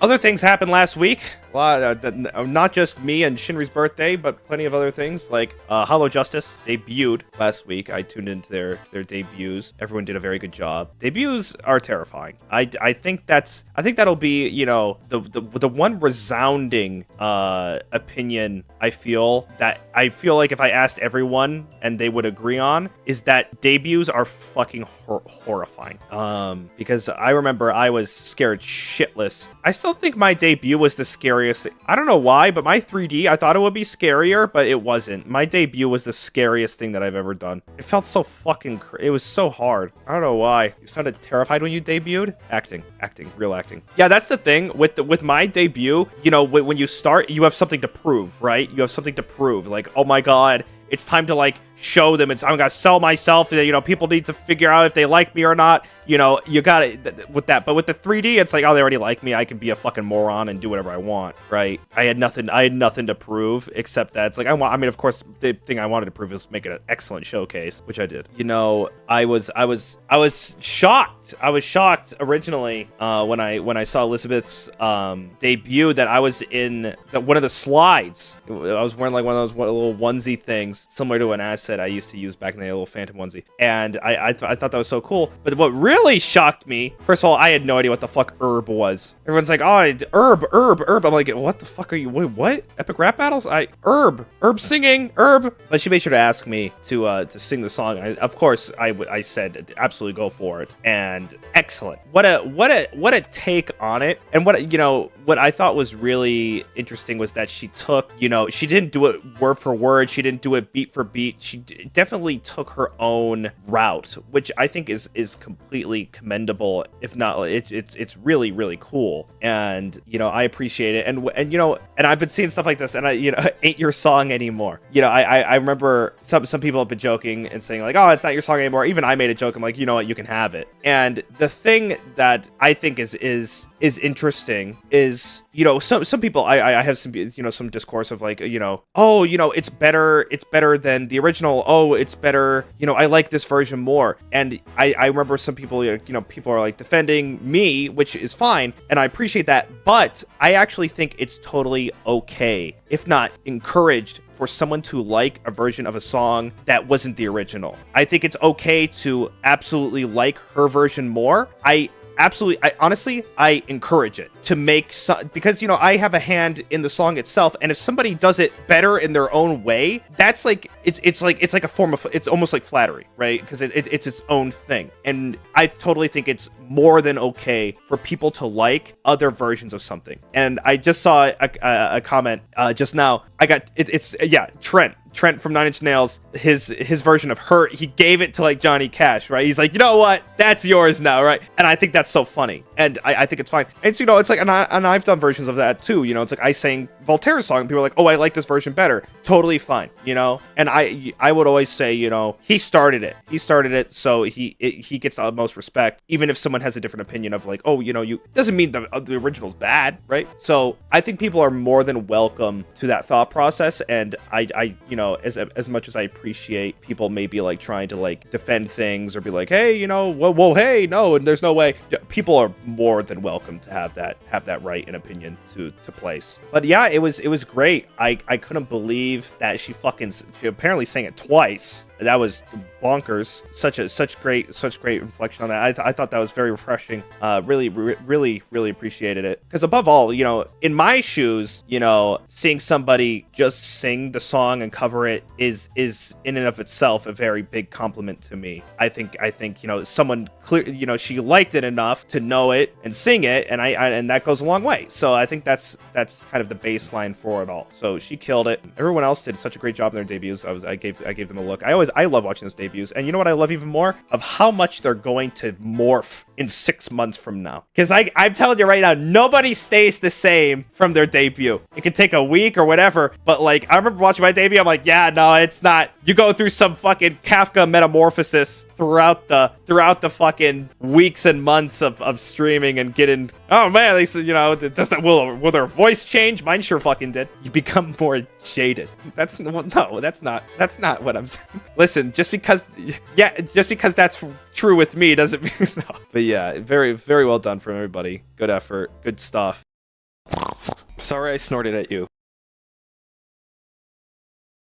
Other things happened last week. Not just me and Shinri's birthday, but plenty of other things. Like Hollow Justice debuted last week. I tuned into their debuts. Everyone did a very good job. Debuts are terrifying. I think that'll be, you know, the one resounding opinion I feel like if I asked everyone and they would agree on is that debuts are fucking horrifying. Because I remember I was scared shitless. I still think my debut was the scariest thing. I don't know why, but my 3D, I thought it would be scarier, but it wasn't. My debut was the scariest thing that I've ever done. It felt so fucking it was so hard. I don't know why. You sounded terrified when you debuted? Acting, real acting. Yeah, that's the thing with my debut. You know, when you start, you have something to prove, right? You have something to prove. Like, oh my god, it's time to like show them. I'm gonna sell myself. You know, people need to figure out if they like me or not. You know, you got it with that. But with the 3D, it's like, oh, they already like me. I can be a fucking moron and do whatever I want, right? I had nothing to prove except that it's like I mean, of course, the thing I wanted to prove is make it an excellent showcase, which I did. You know, I was shocked. I was shocked originally when I saw Elizabeth's debut that I was in one of the slides. I was wearing like one of those little onesie things, similar to an asset I used to use back in the little Phantom onesie, and I thought that was so cool. But what really shocked me, first of all, I had no idea what the fuck herb was. Everyone's like, oh, herb. I'm like, what the fuck are you? Wait, what? Epic rap battles? Herb singing, herb. But she made sure to ask me to sing the song. Of course, I said absolutely go for it, and excellent. What a take on it, and what I thought was really interesting was that she took, you know, she didn't do it word for word. She didn't do it beat for beat. She definitely took her own route, which I think is completely commendable. If not, it's really, really cool. And, you know, I appreciate it. And you know, and I've been seeing stuff like this, and ain't your song anymore. You know, I remember some people have been joking and saying like, oh, it's not your song anymore. Even I made a joke. I'm like, you know what, you can have it. And the thing that I think is interesting is, you know, some people, I have some, you know, some discourse of like, you know, oh, you know, it's better than the original. Oh, it's better, you know, I like this version more. And I remember some people, you know, people are like defending me, which is fine, and I appreciate that, but I actually think it's totally okay, if not encouraged, for someone to like a version of a song that wasn't the original. I think it's okay to absolutely like her version more. I honestly, I encourage it to make some, because, you know, I have a hand in the song itself, and if somebody does it better in their own way, that's like, it's like a form of, it's almost like flattery, right? Because it's its own thing. And I totally think it's more than okay for people to like other versions of something. And I just saw a comment just now. Trent from Nine Inch Nails, his version of Hurt, he gave it to like Johnny Cash, right? He's like, you know what? That's yours now, right? And I think that's so funny. And I think it's fine. And so, you know, it's like, and I've done versions of that too. You know, it's like I sang Voltaire's song, and people are like, oh, I like this version better. Totally fine, you know? And I would always say, you know, he started it, so he gets the most respect, even if someone has a different opinion of like, oh, you know, doesn't mean the original's bad, right? So I think people are more than welcome to that thought process, and I you know, as much as I appreciate people maybe like trying to like defend things or be like, hey, you know, whoa, hey, no, and there's no way. People are more than welcome to have that right and opinion to place. But yeah, it was great. I couldn't believe that she apparently sang it twice. That was bonkers. Such great reflection on that. I thought that was very refreshing. Really appreciated it. Because above all, you know, in my shoes, you know, seeing somebody just sing the song and cover it is in and of itself a very big compliment to me. I think you know, someone clear, you know, she liked it enough to know it and sing it, and and that goes a long way. So I think that's kind of the baseline for it all. So she killed it. Everyone else did such a great job in their debuts. I gave them a look. I love watching those debuts. And you know what I love even more? Of how much they're going to morph in 6 months from now. Because I'm telling you right now, nobody stays the same from their debut. It can take a week or whatever, but like, I remember watching my debut, I'm like, yeah, no, it's not. You go through some fucking Kafka metamorphosis throughout the fucking weeks and months of streaming and getting, oh man, they said, you know, will their voice change? Mine sure fucking did. You become more jaded. That's not what I'm saying. Listen, just because that's true with me doesn't mean no. But yeah, very well done from everybody. Good effort, good stuff. Sorry I snorted at you.